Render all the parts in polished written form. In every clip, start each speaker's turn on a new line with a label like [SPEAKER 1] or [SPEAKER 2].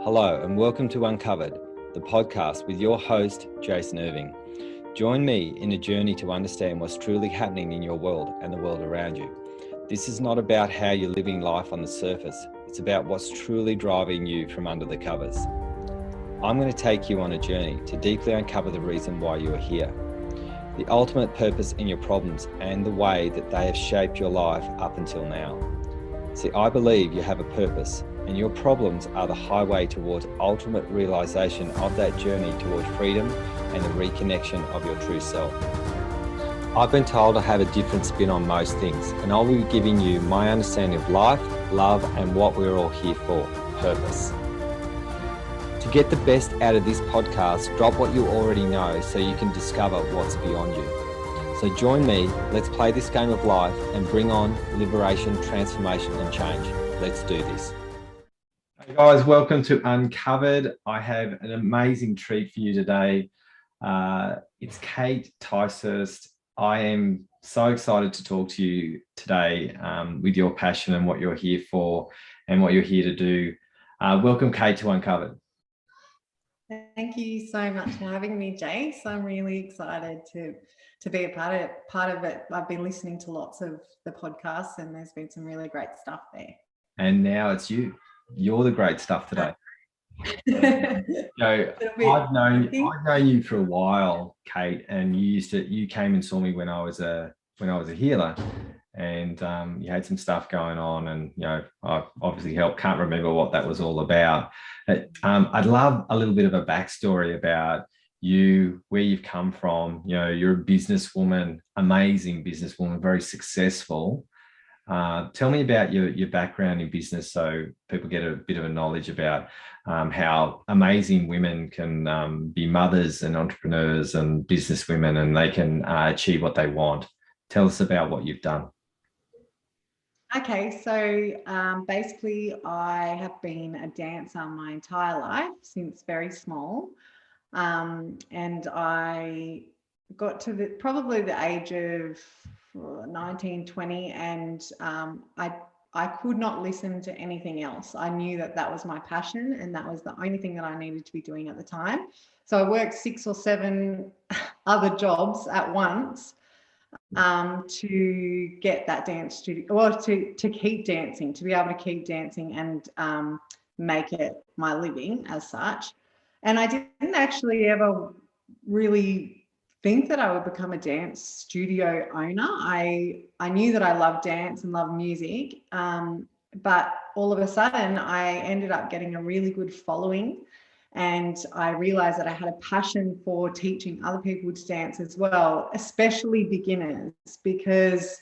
[SPEAKER 1] Hello and welcome to Uncovered, the podcast with your host, Jason Irving. Join me in a journey to understand what's truly happening in your world and the world around you. This is not about how you're living life on the surface. It's about what's truly driving you from under the covers. I'm going to take you on a journey to deeply uncover the reason why you are here, the ultimate purpose in your problems and the way that they have shaped your life up until now. See, I believe you have a purpose, and your problems are the highway towards ultimate realization of that journey towards freedom and the reconnection of your true self. I've been told I have a different spin on most things, and I'll be giving you my understanding of life, love, and what we're all here for, purpose. To get the best out of this podcast, drop what you already know so you can discover what's beyond you. So join me, let's play this game of life and bring on liberation, transformation, and change. Let's do this. Hey guys, welcome to Uncovered. I have an amazing treat for you today. It's Kate Ticehurst. I am so excited to talk to you today with your passion and what you're here for and what you're here to do. Welcome, Kate, to Uncovered.
[SPEAKER 2] Thank you so much for having me, Jace. I'm really excited to be a part of it. I've been listening to lots of the podcasts and there's been some really great stuff there.
[SPEAKER 1] And now it's you. You're the great stuff today. I've known you for a while, Kate, and you came and saw me when I was a healer, and you had some stuff going on, and I obviously helped. Can't remember what that was all about. I'd love a little bit of a backstory about you, where you've come from. You're a businesswoman, amazing businesswoman, very successful. Tell me about your background in business so people get a bit of a knowledge about how amazing women can be mothers and entrepreneurs and business women, and they can achieve what they want. Tell us about what you've done.
[SPEAKER 2] Okay, so basically I have been a dancer my entire life since very small, and I got to probably the age of 19, 20, and I could not listen to anything else. I knew that was my passion and that was the only thing that I needed to be doing at the time. So I worked 6 or 7 other jobs at once to get that dance studio, well, to keep dancing, to be able to keep dancing and make it my living as such. And I didn't actually ever really think that I would become a dance studio owner. I knew that I loved dance and loved music, but all of a sudden I ended up getting a really good following, and I realized that I had a passion for teaching other people to dance as well, especially beginners, because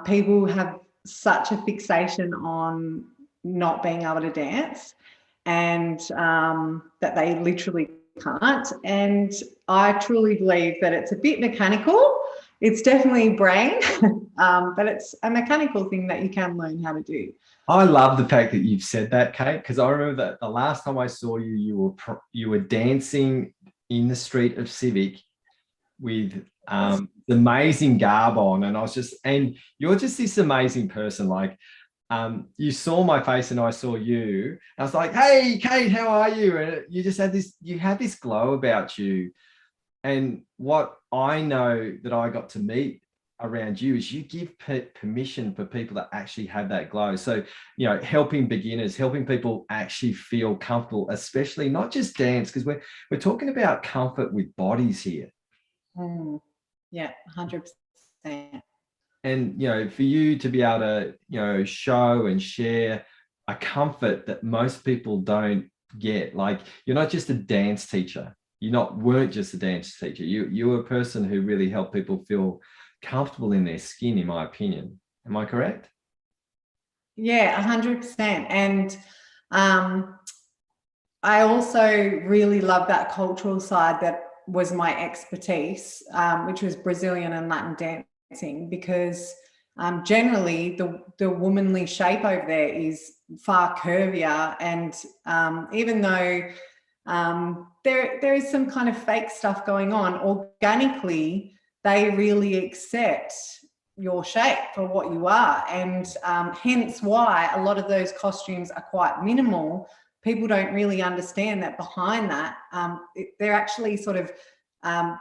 [SPEAKER 2] people have such a fixation on not being able to dance, and that they literally can't. And I truly believe that it's a bit mechanical. It's definitely brain, but it's a mechanical thing that you can learn how to do.
[SPEAKER 1] I love the fact that you've said that, Kate, because I remember that the last time I saw you, you were dancing in the street of Civic with the amazing garb on, and you're just this amazing person. Like, you saw my face and I saw you. I was like, "Hey, Kate, how are you?" And you just had this glow about you. And what I know that I got to meet around you is you give permission for people to actually have that glow. So, helping beginners, helping people actually feel comfortable, especially not just dance, because we're talking about comfort with bodies here.
[SPEAKER 2] Yeah, 100%.
[SPEAKER 1] And, for you to be able to, show and share a comfort that most people don't get. Like, you're not just a dance teacher. Weren't just a dance teacher. You were a person who really helped people feel comfortable in their skin, in my opinion. Am I correct?
[SPEAKER 2] Yeah, 100%. And I also really love that cultural side that was my expertise, which was Brazilian and Latin dancing, because generally the womanly shape over there is far curvier, and even though there is some kind of fake stuff going on, organically they really accept your shape for what you are, and hence why a lot of those costumes are quite minimal, people don't really understand that behind that, they're actually sort of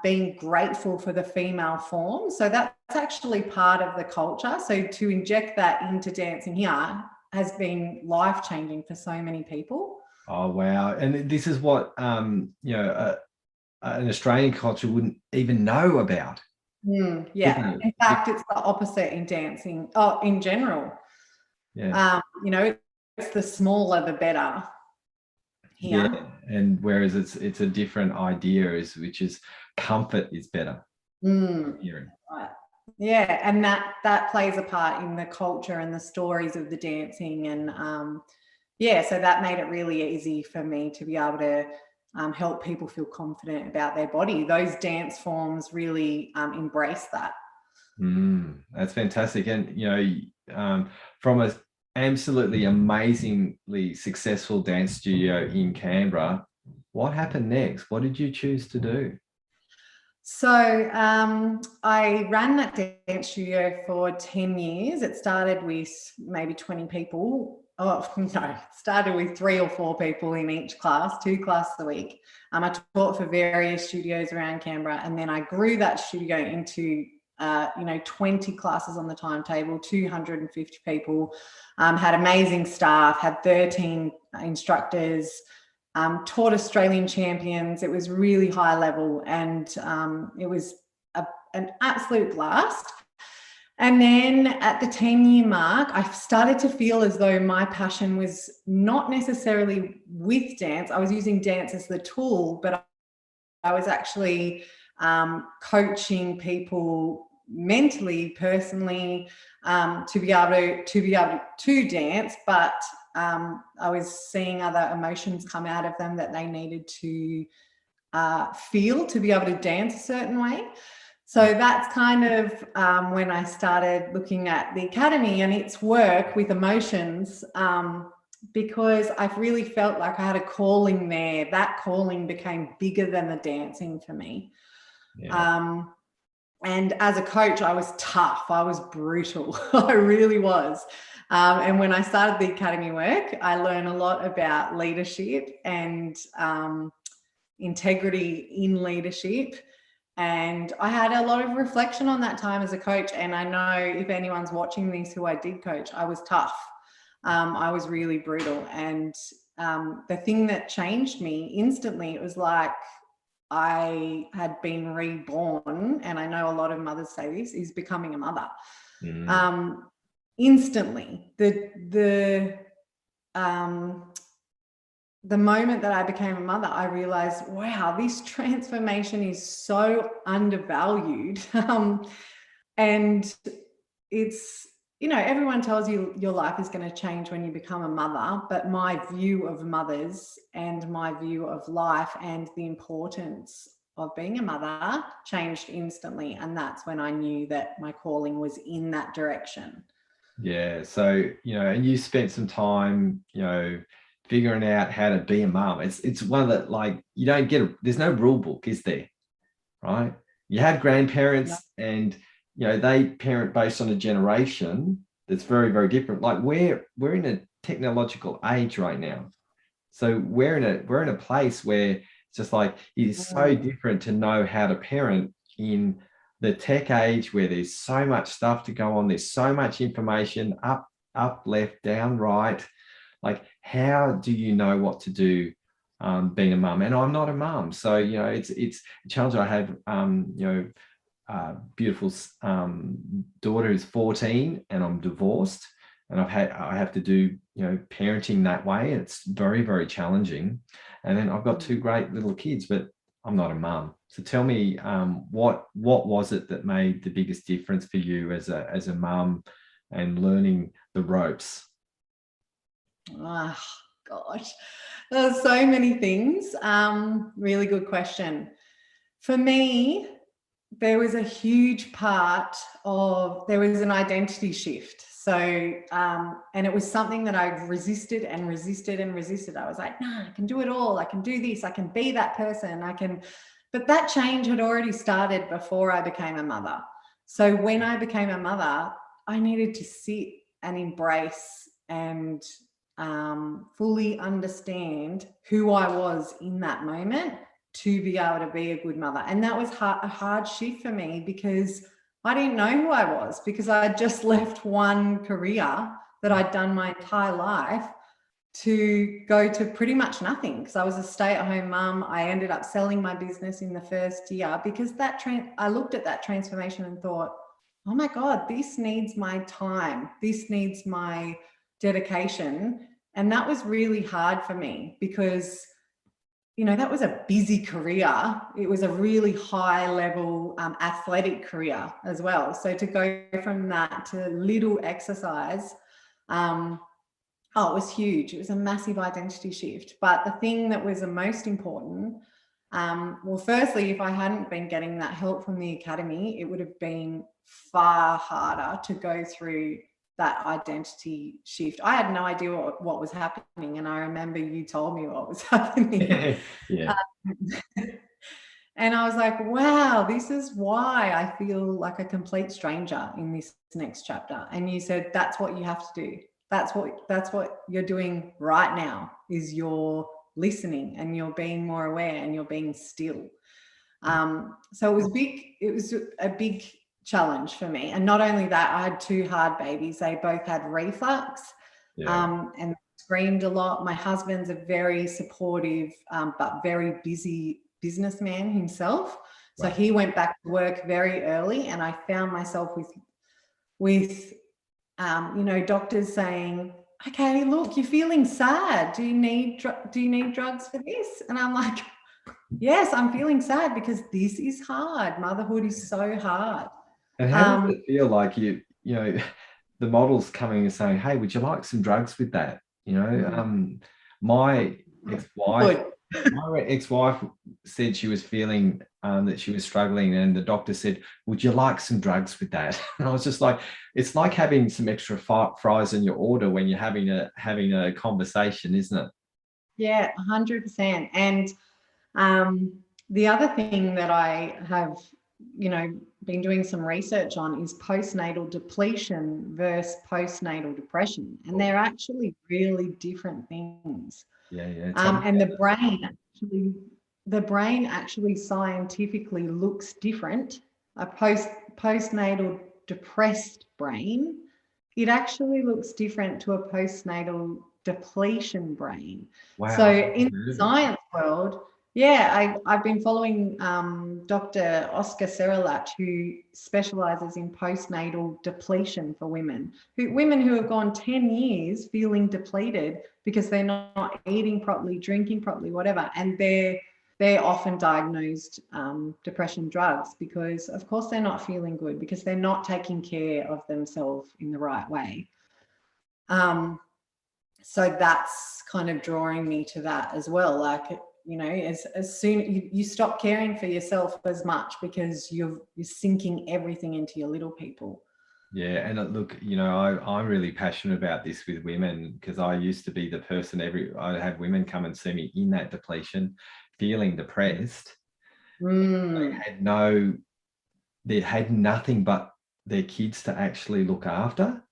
[SPEAKER 2] being grateful for the female form. So that's actually part of the culture. So to inject that into dancing here has been life-changing for so many people.
[SPEAKER 1] Oh, wow. And this is what, you know, an Australian culture wouldn't even know about.
[SPEAKER 2] Yeah. In fact, it's the opposite in dancing, in general.
[SPEAKER 1] Yeah.
[SPEAKER 2] You know, it's the smaller, the better here.
[SPEAKER 1] Yeah. And whereas it's a different idea, which is comfort is better.
[SPEAKER 2] Right. Yeah, and that plays a part in the culture and the stories of the dancing, and yeah, so that made it really easy for me to be able to help people feel confident about their body. Those dance forms really embrace that.
[SPEAKER 1] That's fantastic. And you know, from a absolutely amazingly successful dance studio in Canberra, what happened next? What did you choose to do?
[SPEAKER 2] So I ran that dance studio for 10 years. It started with maybe 20 people. Oh, no, it started with 3 or 4 people in each class, 2 classes a week. I taught for various studios around Canberra, and then I grew that studio into 20 classes on the timetable, 250 people, had amazing staff, had 13 instructors, taught Australian champions. It was really high level, and it was an absolute blast. And then at the 10-year mark, I started to feel as though my passion was not necessarily with dance. I was using dance as the tool, but I was actually coaching people mentally, personally, to be able to dance, but I was seeing other emotions come out of them that they needed to feel to be able to dance a certain way. So that's kind of when I started looking at the academy and its work with emotions, because I've really felt like I had a calling there. That calling became bigger than the dancing for me. Yeah. And as a coach, I was tough. I was brutal. I really was. And when I started the academy work, I learned a lot about leadership and integrity in leadership. And I had a lot of reflection on that time as a coach. And I know if anyone's watching this who I did coach, I was tough. I was really brutal. And the thing that changed me instantly, it was like I had been reborn. And I know a lot of mothers say this, is becoming a mother. Instantly, the moment that I became a mother, I realized, wow, this transformation is so undervalued. And it's, everyone tells you your life is going to change when you become a mother, but my view of mothers and my view of life and the importance of being a mother changed instantly. And that's when I knew that my calling was in that direction.
[SPEAKER 1] Yeah. So, and you spent some time, figuring out how to be a mum. It's one that, like, you don't get there's no rule book, is there? Right? You have grandparents, and they parent based on a generation that's very, very different. Like we're in a technological age right now, so we're in a place where it's just like it's so different to know how to parent in the tech age, where there's so much stuff to go on. There's so much information, up, left, down, right. Like, how do you know what to do being a mum? And I'm not a mum, so it's a challenge. I have beautiful daughter who's 14, and I'm divorced, and I have to do parenting that way. It's very, very challenging. And then I've got 2 great little kids, but I'm not a mum. So tell me, what was it that made the biggest difference for you as a mum and learning the ropes?
[SPEAKER 2] Oh, gosh, there's so many things. Really good question. For me, there was a huge part there was an identity shift. So, and it was something that I resisted and resisted and resisted. I was like, no, I can do it all. I can do this. I can be that person. But that change had already started before I became a mother. So when I became a mother, I needed to sit and embrace and fully understand who I was in that moment to be able to be a good mother. And that was a hard shift for me, because I didn't know who I was, because I had just left one career that I'd done my entire life to go to pretty much nothing, because I was a stay-at-home mum. I ended up selling my business in the first year because I looked at that transformation and thought, oh my God, this needs my time. This needs my dedication. And that was really hard for me, because that was a busy career. It was a really high level athletic career as well. So to go from that to little exercise, it was huge. It was a massive identity shift. But the thing that was the most important, firstly, if I hadn't been getting that help from the academy, it would have been far harder to go through that identity shift. I had no idea what was happening, and I remember you told me what was happening.
[SPEAKER 1] Yeah.
[SPEAKER 2] And I was like, wow, this is why I feel like a complete stranger in this next chapter. And you said, that's what you have to do. That's what you're doing right now, is you're listening and you're being more aware and you're being still. So it was a big challenge for me. And not only that, I had 2 hard babies. They both had reflux, and screamed a lot. My husband's a very supportive, but very busy businessman himself. So he went back to work very early, and I found myself with doctors saying, okay, look, you're feeling sad. Do you need drugs for this? And I'm like, yes, I'm feeling sad because this is hard. Motherhood is so hard.
[SPEAKER 1] And how does it feel like the model's coming and saying, hey, would you like some drugs with that? My ex-wife said she was feeling that she was struggling, and the doctor said, would you like some drugs with that? And I was just like, it's like having some extra fries in your order when you're having a conversation, isn't it?
[SPEAKER 2] Yeah, 100%. And the other thing that I have, been doing some research on is postnatal depletion versus postnatal depression. And they're actually really different things.
[SPEAKER 1] Yeah.
[SPEAKER 2] And the brain actually scientifically looks different. A postnatal depressed brain, it actually looks different to a postnatal depletion brain.
[SPEAKER 1] Wow.
[SPEAKER 2] So in the science world, I've been following Dr. Oscar Serrelat, who specializes in postnatal depletion for women who have gone 10 years feeling depleted because they're not eating properly, drinking properly, whatever. And they're often diagnosed depression drugs because, of course, they're not feeling good because they're not taking care of themselves in the right way. So that's kind of drawing me to that as well. Like, as soon you stop caring for yourself as much because you're sinking everything into your little people.
[SPEAKER 1] Yeah, and look, I'm really passionate about this with women, because I used to be the person I'd have women come and see me in that depletion, feeling depressed. They had nothing but their kids to actually look after.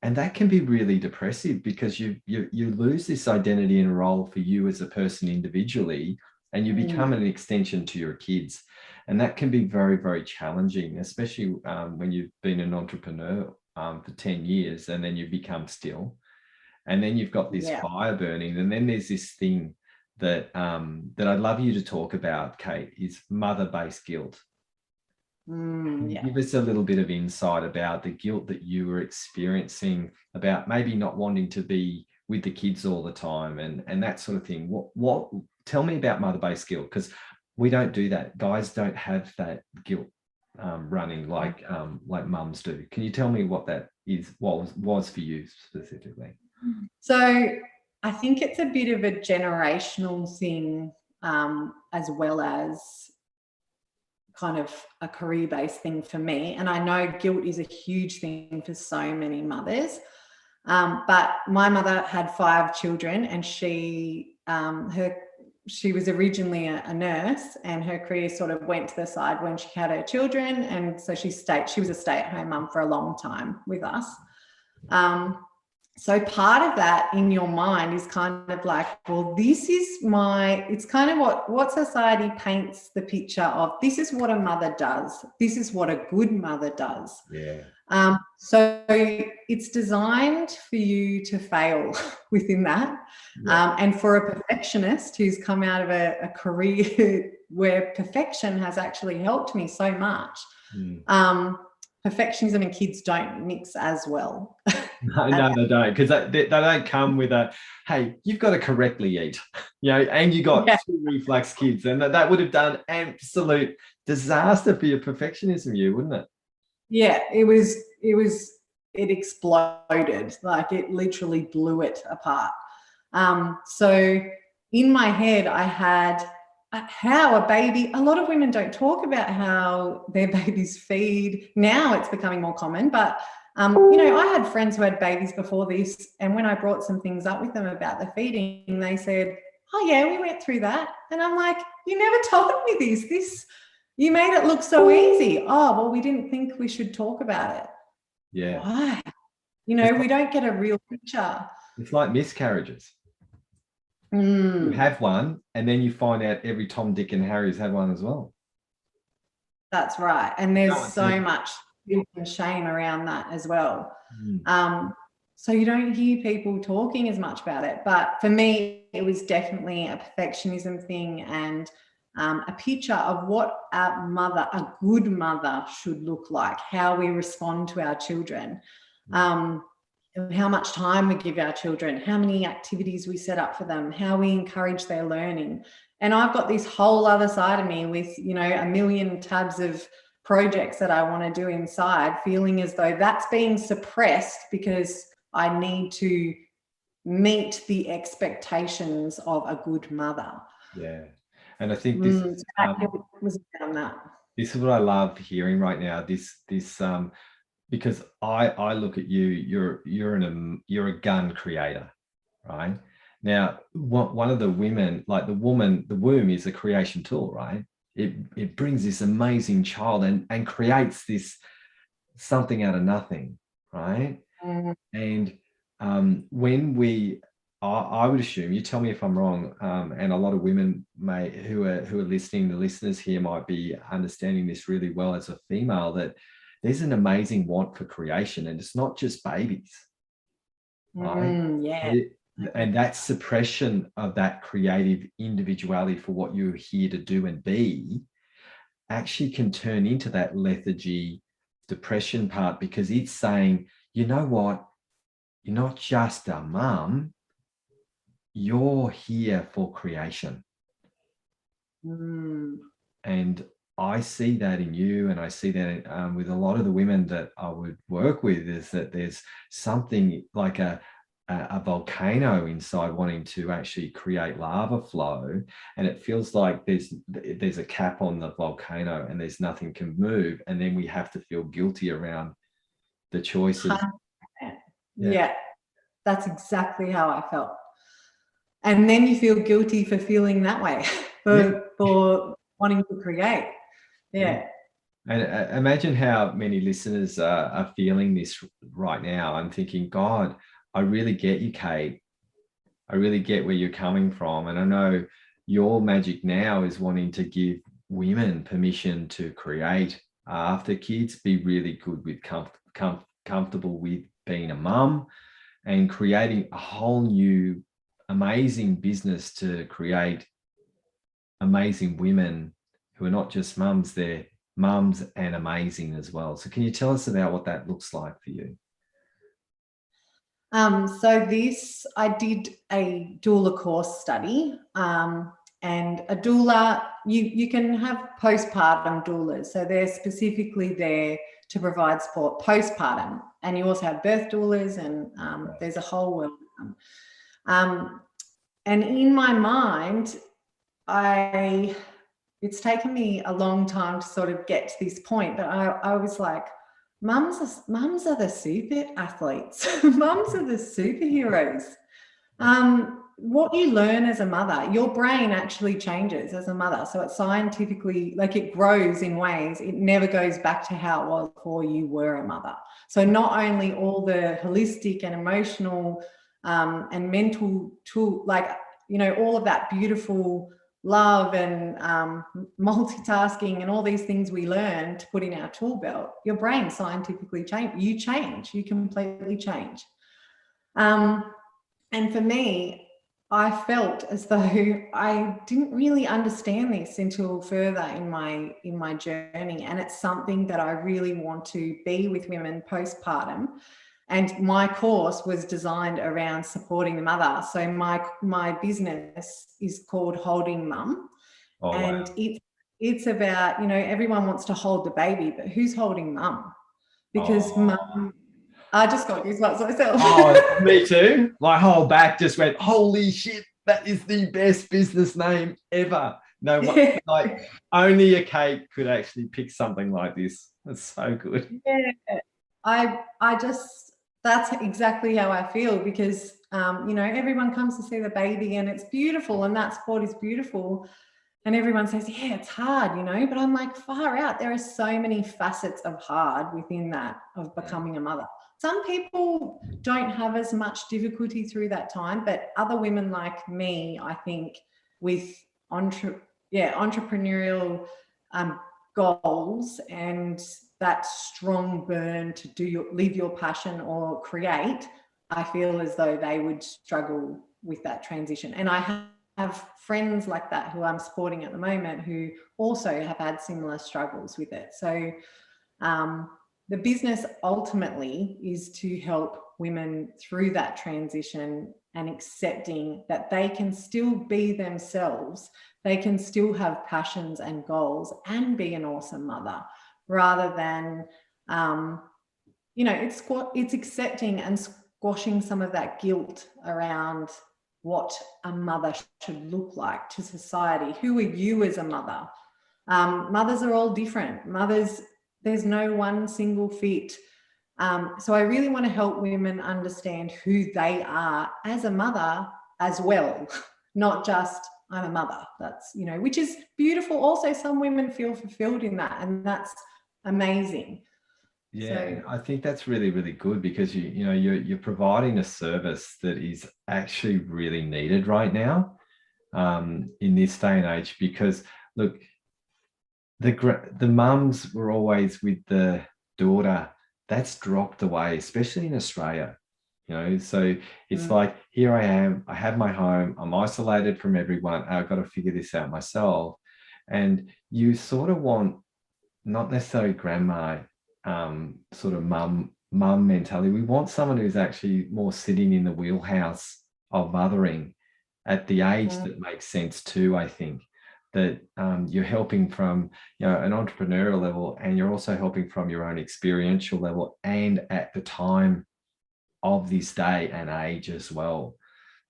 [SPEAKER 1] And that can be really depressive, because you lose this identity and role for you as a person individually, and you become an extension to your kids. And that can be very, very challenging, especially when you've been an entrepreneur for 10 years and then you become still. And then you've got this fire burning. And then there's this thing that I'd love you to talk about, Kate, is mother-based guilt. Give us a little bit of insight about the guilt that you were experiencing about maybe not wanting to be with the kids all the time and that sort of thing. What tell me about mother-based guilt, because we don't do that. Guys don't have that guilt running like mums do. Can you tell me what that is, what was for you specifically?
[SPEAKER 2] So I think it's a bit of a generational thing, as well as kind of a career-based thing for me. And I know guilt is a huge thing for so many mothers. But my mother had 5 children, and she was originally a nurse, and her career sort of went to the side when she had her children. And so she was a stay-at-home mum for a long time with us. So part of that in your mind is kind of like, well, this is it's kind of what society paints the picture of. This is what a mother does. This is what a good mother does.
[SPEAKER 1] Yeah.
[SPEAKER 2] So it's designed for you to fail within that.
[SPEAKER 1] Yeah.
[SPEAKER 2] And for a perfectionist who's come out of a career where perfection has actually helped me so much, perfectionism and kids don't mix as well.
[SPEAKER 1] No, they don't, because they don't come with a, hey, you've got to correctly eat, and you got 2 reflux kids, and that would have done absolute disaster for your perfectionism, wouldn't it?
[SPEAKER 2] Yeah, it exploded, like it literally blew it apart. So in my head, I had how a lot of women don't talk about how their babies feed. Now it's becoming more common, but I had friends who had babies before this, and when I brought some things up with them about the feeding, they said, oh yeah, we went through that. And I'm like, you never told me this, you made it look so easy. Oh, well, we didn't think we should talk about it.
[SPEAKER 1] Yeah.
[SPEAKER 2] Why? We don't get a real picture.
[SPEAKER 1] It's like miscarriages.
[SPEAKER 2] You
[SPEAKER 1] have one, and then you find out every Tom, Dick, and Harry's had one as well.
[SPEAKER 2] That's right. And there's so much guilt and shame around that as well. So you don't hear people talking as much about it. But for me, it was definitely a perfectionism thing, and a picture of what a good mother should look like, how we respond to our children, how much time we give our children, how many activities we set up for them, how we encourage their learning. And I've got this whole other side of me with, a million tabs of projects that I want to do inside, feeling as though that's being suppressed because I need to meet the expectations of a good mother.
[SPEAKER 1] Yeah. And I think this
[SPEAKER 2] was around that.
[SPEAKER 1] This is what I love hearing right now. This because I look at you. You're a gun creator, right? Now, one of the women, like the womb is a creation tool, right? It brings this amazing child and creates this something out of nothing, right? And when I would assume, you tell me if I'm wrong, and a lot of women who are listening, the listeners here might be understanding this really well as a female, that there's an amazing want for creation, and it's not just babies, right?
[SPEAKER 2] Yeah.
[SPEAKER 1] And that suppression of that creative individuality for what you're here to do and be actually can turn into that lethargy, depression part, because it's saying, you know what, you're not just a mum, you're here for creation. And I see that in you, and I see that with a lot of the women that I would work with, is that there's something like a volcano inside wanting to actually create lava flow, and it feels like there's a cap on the volcano and there's nothing can move, and then we have to feel guilty around the choices.
[SPEAKER 2] Yeah, that's exactly how I felt. And then you feel guilty for feeling that way, for wanting to create. Yeah.
[SPEAKER 1] And imagine how many listeners are feeling this right now. I'm thinking, God, I really get you, Kate. I really get where you're coming from. And I know your magic now is wanting to give women permission to create after kids, be really good with comfortable with being a mum, and creating a whole new amazing business to create amazing women who are not just mums, they're mums and amazing as well. So can you tell us about what that looks like for you?
[SPEAKER 2] So I did a doula course study, and a doula, you can have postpartum doulas. So they're specifically there to provide support postpartum, and you also have birth doulas, and there's a whole world of them. And in my mind, it's taken me a long time to sort of get to this point, but I was like, mums are the super athletes. Mums are the superheroes. what you learn as a mother, your brain actually changes as a mother. So it's scientifically, like, it grows in ways, it never goes back to how it was before you were a mother. So not only all the holistic and emotional and mental tool, like, you know, all of that beautiful love and multitasking and all these things we learn to put in our tool belt, your brain scientifically change, you completely change. And for me, I felt as though I didn't really understand this until further in my journey. And it's something that I really want to be with women postpartum. And my course was designed around supporting the mother. So my business is called Holding Mum.
[SPEAKER 1] Oh,
[SPEAKER 2] and
[SPEAKER 1] wow.
[SPEAKER 2] it's about, you know, everyone wants to hold the baby, but who's holding mum? Because mum, I just got goosebumps myself.
[SPEAKER 1] Oh, me too. My whole back just went, holy shit, that is the best business name ever. No one, like, only a Kate could actually pick something like this. That's so good.
[SPEAKER 2] Yeah, I just, that's exactly how I feel, because you know, everyone comes to see the baby and it's beautiful, and that sport is beautiful, and everyone says, yeah, it's hard, you know, but I'm like, far out, there are so many facets of hard within that, of becoming a mother. Some people don't have as much difficulty through that time, but other women like me, I think, with entrepreneurial goals and that strong burn to live your passion or create, I feel as though they would struggle with that transition. And I have friends like that who I'm supporting at the moment who also have had similar struggles with it. So the business ultimately is to help women through that transition and accepting that they can still be themselves, they can still have passions and goals and be an awesome mother, rather than you know, it's accepting and squashing some of that guilt around what a mother should look like to society. Who are you as a mother? Mothers are all different. Mothers, there's no one single fit. So I really want to help women understand who they are as a mother as well, not just I'm a mother. That's, you know, which is beautiful. Also, some women feel fulfilled in that, and that's amazing.
[SPEAKER 1] Yeah, and I think that's really, really good, because you know you're providing a service that is actually really needed right now in this day and age. Because look, the mums were always with the daughter. That's dropped away, especially in Australia. You know, so it's like, here I am, I have my home, I'm isolated from everyone, I've got to figure this out myself. And you sort of want, not necessarily grandma sort of mum mentality. We want someone who's actually more sitting in the wheelhouse of mothering at the age that makes sense too. I think that you're helping from, you know, an entrepreneurial level, and you're also helping from your own experiential level, and at the time of this day and age as well.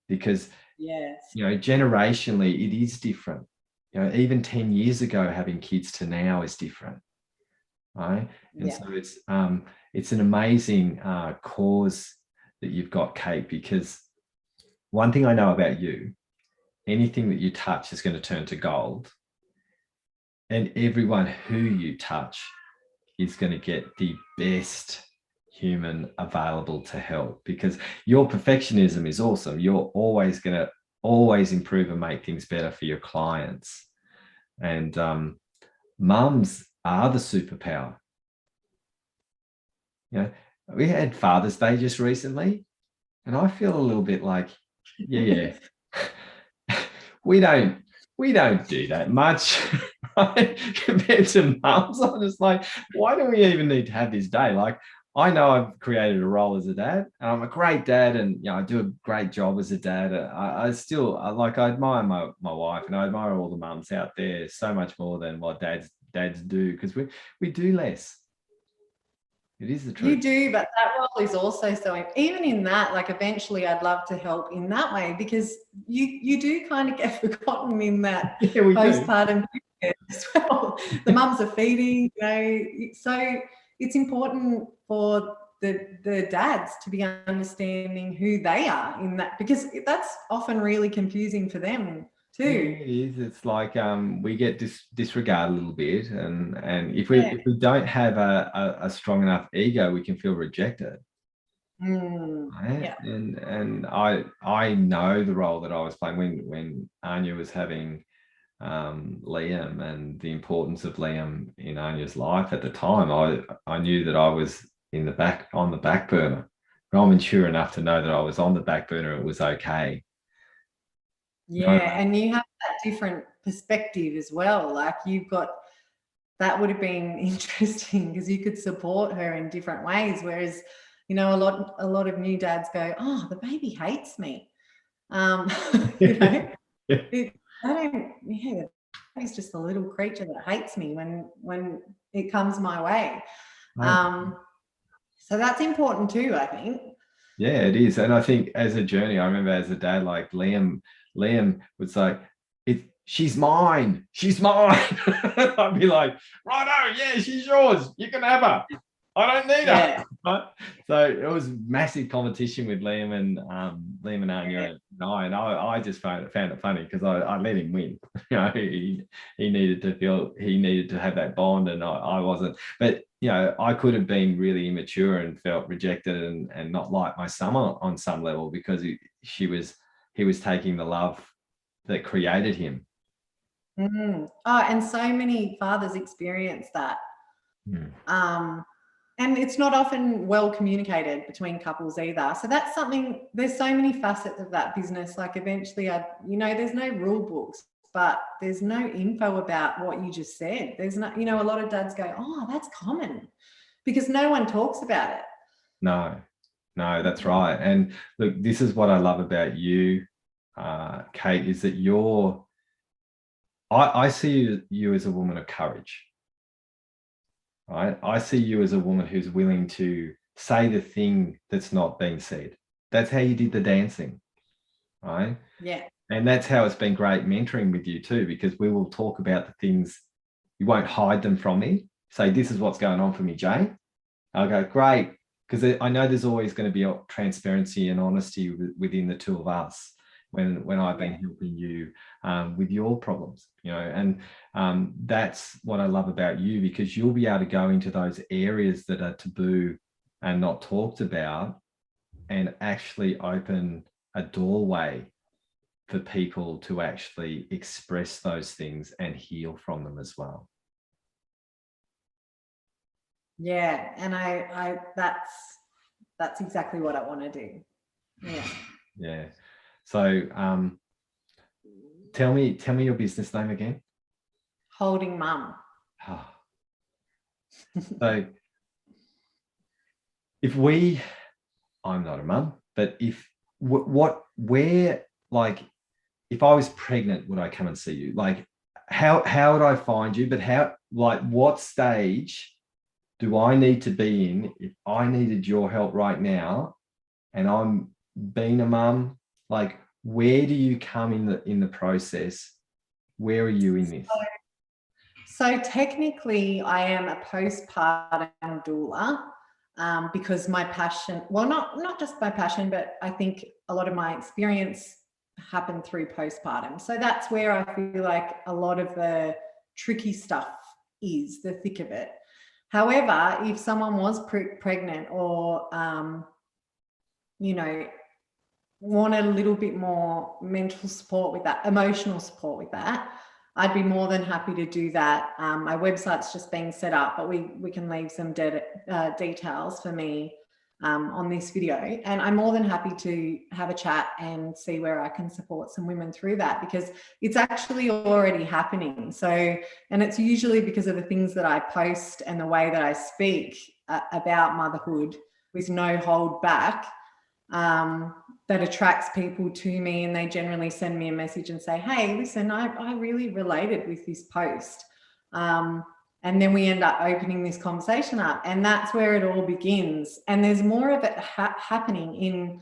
[SPEAKER 1] Because
[SPEAKER 2] yes,
[SPEAKER 1] you know, generationally it is different. You know, even 10 years ago having kids to now is different. Right. And so it's an amazing cause that you've got, Kate, because one thing I know about you, anything that you touch is going to turn to gold, and everyone who you touch is going to get the best human available to help, because your perfectionism is awesome. You're always going to improve and make things better for your clients. And mums are the superpower. You know, we had Father's Day just recently, and I feel a little bit like, yeah, we don't do that much, right? Compared to mums. I'm just like, why do we even need to have this day? Like, I know I've created a role as a dad, and I'm a great dad, and you know, I do a great job as a dad. I admire my wife, and I admire all the mums out there so much more than what dads do, because we do less. It is the truth.
[SPEAKER 2] You do, but that role is also so, even in that, like, eventually I'd love to help in that way, because you do kind of get forgotten in that postpartum period as well. The mums are feeding, you know, so it's important for the dads to be understanding who they are in that, because that's often really confusing for them too.
[SPEAKER 1] Yeah, it is. It's like we get disregarded a little bit, and if we don't have a strong enough ego, we can feel rejected. Right?
[SPEAKER 2] Yeah.
[SPEAKER 1] And I know the role that I was playing when Anya was having Liam, and the importance of Liam in Anya's life at the time. I knew that I was on the back burner. But I'm mature enough to know that I was on the back burner. It was okay.
[SPEAKER 2] Yeah, and you have that different perspective as well. Like you've got, that would have been interesting because you could support her in different ways. Whereas, you know, a lot of new dads go, "Oh, the baby hates me." You know, he's just a little creature that hates me when it comes my way. So that's important too, I think.
[SPEAKER 1] Yeah, it is. And I think as a journey, I remember as a dad, like Liam was like, she's mine. She's mine. I'd be like, righto, yeah, she's yours. You can have her. I don't need her. Right? So it was massive competition with Liam and Anya and I just found it funny because I let him win. You know, he needed to have that bond, and I wasn't. But you know, I could have been really immature and felt rejected and not like my son on some level because he was taking the love that created him.
[SPEAKER 2] Oh, and so many fathers experience that. And it's not often well communicated between couples either. So that's something, there's so many facets of that business. Like eventually, there's no rule books, but there's no info about what you just said. There's no, you know, a lot of dads go, "Oh, that's common," because no one talks about it.
[SPEAKER 1] No, that's right. And look, this is what I love about you, Kate, is that I see you as a woman of courage. Right? I see you as a woman who's willing to say the thing that's not being said. That's how you did the dancing, right?
[SPEAKER 2] Yeah.
[SPEAKER 1] And that's how it's been great mentoring with you too, because we will talk about the things, you won't hide them from me. Say, this is what's going on for me, Jay. I'll go, great, because I know there's always going to be transparency and honesty within the two of us when I've been helping you with your problems, you know, and that's what I love about you, because you'll be able to go into those areas that are taboo and not talked about and actually open a doorway for people to actually express those things and heal from them as well.
[SPEAKER 2] Yeah, and I that's exactly what I want to do.
[SPEAKER 1] Yeah. So tell me your business name again.
[SPEAKER 2] Holding Mum.
[SPEAKER 1] Oh. So I'm not a mum, but if I was pregnant, would I come and see you? Like, how would I find you? But what stage do I need to be in if I needed your help right now and I'm being a mum? Like, where do you come in the process? Where are you in this?
[SPEAKER 2] So technically I am a postpartum doula because my passion, well, not just my passion, but I think a lot of my experience happened through postpartum. So that's where I feel like a lot of the tricky stuff is, the thick of it. However, if someone was pregnant or, wanted a little bit more mental support with that, emotional support with that, I'd be more than happy to do that. My website's just being set up, but we can leave some details for me on this video. And I'm more than happy to have a chat and see where I can support some women through that, because it's actually already happening. So, and it's usually because of the things that I post and the way that I speak about motherhood with no hold back, that attracts people to me, and they generally send me a message and say, "Hey, listen, I really related with this post." And then we end up opening this conversation up, and that's where it all begins. And there's more of it happening in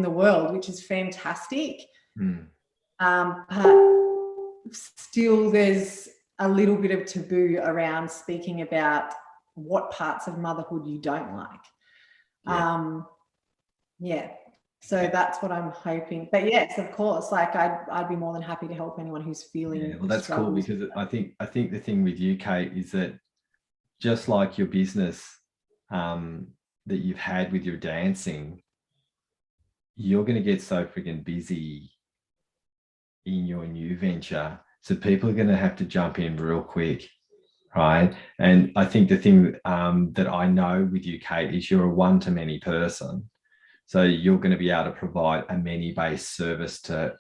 [SPEAKER 2] the world, which is fantastic. But still there's a little bit of taboo around speaking about what parts of motherhood you don't like.
[SPEAKER 1] Yeah.
[SPEAKER 2] Yeah. So that's what I'm hoping. But yes, of course, like I'd be more than happy to help anyone who's feeling
[SPEAKER 1] Yeah, well, that's cool,
[SPEAKER 2] struggles.
[SPEAKER 1] because I think the thing with you, Kate, is that just like your business that you've had with your dancing, you're going to get so freaking busy in your new venture. So people are going to have to jump in real quick, right? And I think the thing that I know with you, Kate, is you're a one-to-many person. So you're going to be able to provide a many-based service to,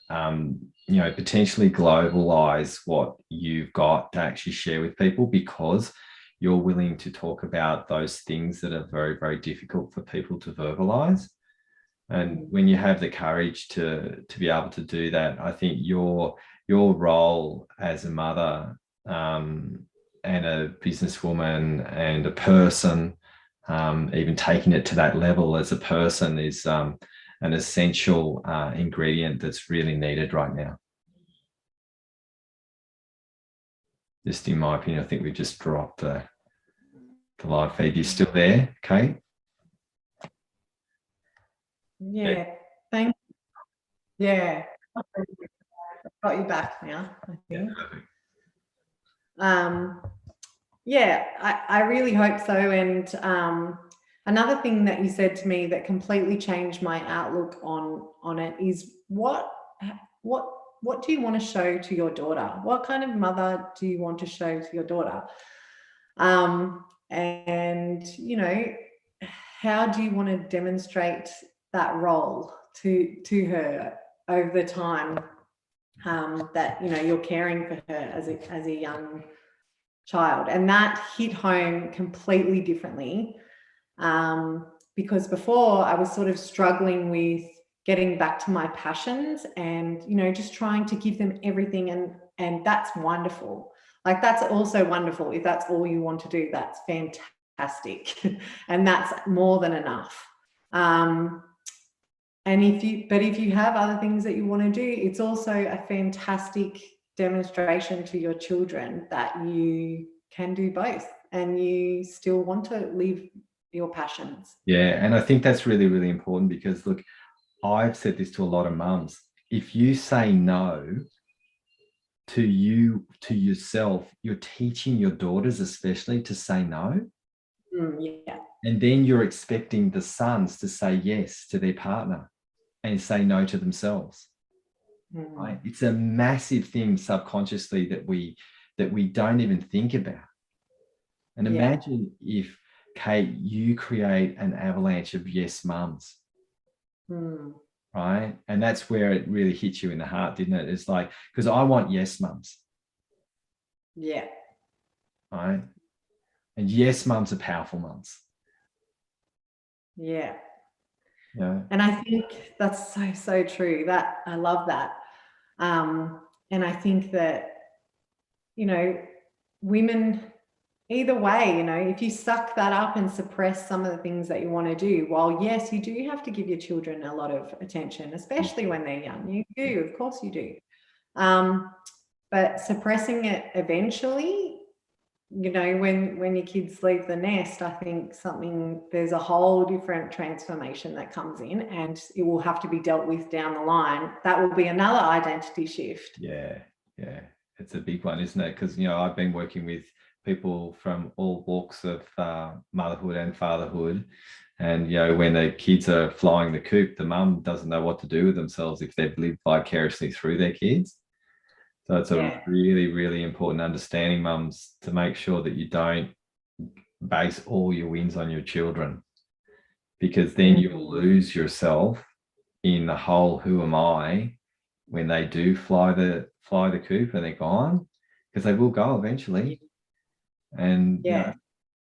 [SPEAKER 1] potentially globalize what you've got to actually share with people, because you're willing to talk about those things that are very, very difficult for people to verbalize. And when you have the courage to be able to do that, I think your role as a mother and a businesswoman and a person, even taking it to that level as a person, is an essential ingredient that's really needed right now. Just in my opinion, I think we just dropped the live feed. You still there, Kate?
[SPEAKER 2] Yeah. Thank you. Yeah. I've got you back now, I think. Yeah, I really hope so. And another thing that you said to me that completely changed my outlook on it is what do you want to show to your daughter? What kind of mother do you want to show to your daughter? And how do you want to demonstrate that role to her over the time that you're caring for her as a young child? And that hit home completely differently, because before I was sort of struggling with getting back to my passions and just trying to give them everything, and that's wonderful. Like, that's also wonderful. If that's all you want to do, that's fantastic. And that's more than enough. And if you have other things that you want to do, it's also a fantastic demonstration to your children that you can do both and you still want to live your passions.
[SPEAKER 1] Yeah, and I think that's really, really important, because look, I've said this to a lot of mums. If you say no to yourself, you're teaching your daughters especially to say no.
[SPEAKER 2] Yeah.
[SPEAKER 1] And then you're expecting the sons to say yes to their partner and say no to themselves. Right? It's a massive thing subconsciously that we don't even think about. And imagine if, Kate, you create an avalanche of yes mums. Right? And that's where it really hit you in the heart, didn't it? It's like, because I want yes mums.
[SPEAKER 2] Yeah.
[SPEAKER 1] Right? And yes mums are powerful mums.
[SPEAKER 2] Yeah.
[SPEAKER 1] Yeah.
[SPEAKER 2] And I think that's so true. That I love that. And I think that, women, either way, if you suck that up and suppress some of the things that you want to do, while yes, you do have to give your children a lot of attention, especially when they're young. You do, of course you do. But suppressing it eventually, when your kids leave the nest, I think there's a whole different transformation that comes in, and it will have to be dealt with down the line. That will be another identity shift.
[SPEAKER 1] Yeah. It's a big one, isn't it? Because, I've been working with people from all walks of motherhood and fatherhood. And, when the kids are flying the coop, the mum doesn't know what to do with themselves if they've lived vicariously through their kids. So it's a really, really important understanding, mums, to make sure that you don't base all your wins on your children, because then you'll lose yourself in the whole who am I when they do fly the coop and they're gone, because they will go eventually. And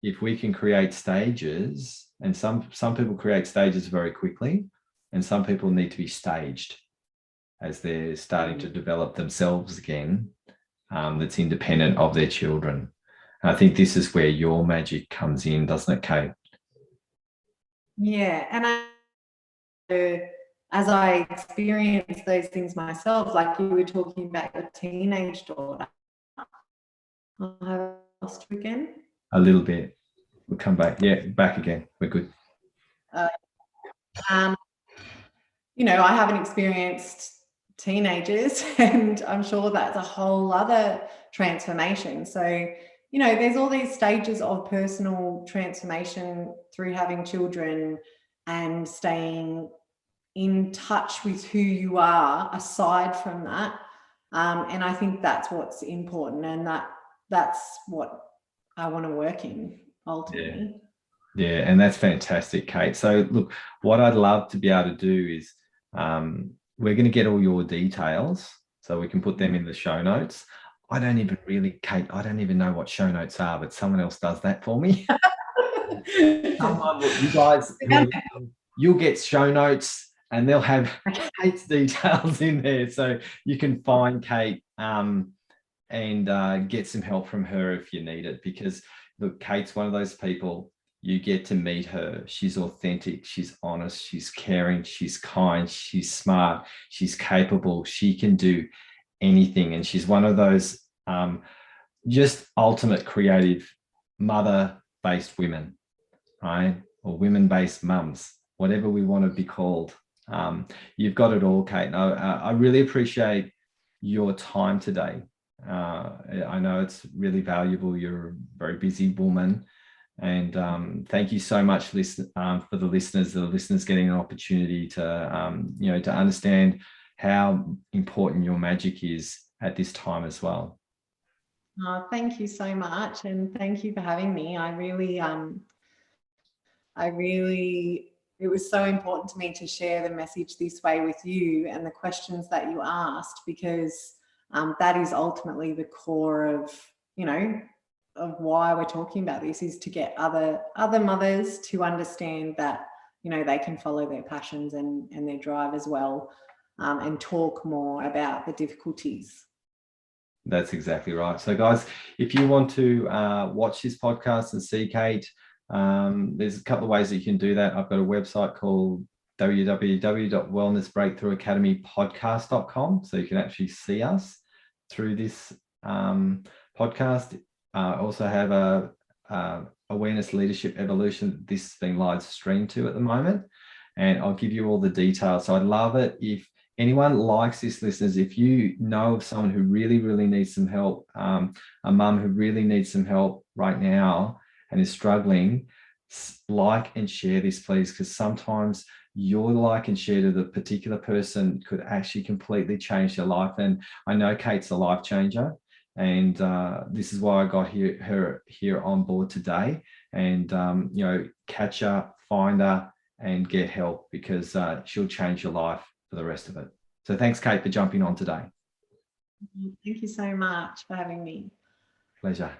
[SPEAKER 1] if we can create stages, and some people create stages very quickly, and some people need to be staged as they're starting to develop themselves again, that's independent of their children. And I think this is where your magic comes in, doesn't it, Kate?
[SPEAKER 2] Yeah. And as I experience those things myself, like you were talking about your teenage daughter, I have lost you again.
[SPEAKER 1] A little bit. We'll come back. Yeah, back again. We're good.
[SPEAKER 2] You know, I haven't experienced teenagers, and I'm sure that's a whole other transformation. So, you know, there's all these stages of personal transformation through having children and staying in touch with who you are aside from that. And I think that's what's important, and that's what I want to work in ultimately.
[SPEAKER 1] Yeah, and that's fantastic, Kate. So look, what I'd love to be able to do is we're going to get all your details so we can put them in the show notes. I don't even really, Kate, I don't even know what show notes are, but someone else does that for me. You guys, you'll get show notes and they'll have Kate's details in there. So you can find Kate and get some help from her if you need it. Because look, Kate's one of those people, you get to meet her. She's authentic, she's honest, she's caring, she's kind, she's smart, she's capable, she can do anything. And she's one of those just ultimate creative mother-based women, right? Or women-based mums, whatever we want to be called. You've got it all, Kate. And I really appreciate your time today. I know it's really valuable. You're a very busy woman. And thank you so much for the listeners getting an opportunity to, to understand how important your magic is at this time as well.
[SPEAKER 2] Thank you so much. And thank you for having me. It was so important to me to share the message this way with you and the questions that you asked, because that is ultimately the core of, of why we're talking about this, is to get other mothers to understand that, they can follow their passions and their drive as well, and talk more about the difficulties.
[SPEAKER 1] That's exactly right. So guys, if you want to watch this podcast and see Kate, there's a couple of ways that you can do that. I've got a website called www.wellnessbreakthroughacademypodcast.com, so you can actually see us through this podcast. I also have a awareness leadership evolution this is being live streamed to at the moment, and I'll give you all the details. So I'd love it if anyone likes this, listeners, if you know of someone who really needs some help, a mum who really needs some help right now and is struggling, like and share this, please, because sometimes your like and share to the particular person could actually completely change their life. And I know Kate's a life changer, and this is why I got her here on board today. And catch her, find her, and get help, because she'll change your life for the rest of it. So thanks, Kate, for jumping on today.
[SPEAKER 2] Thank you so much for having me.
[SPEAKER 1] Pleasure.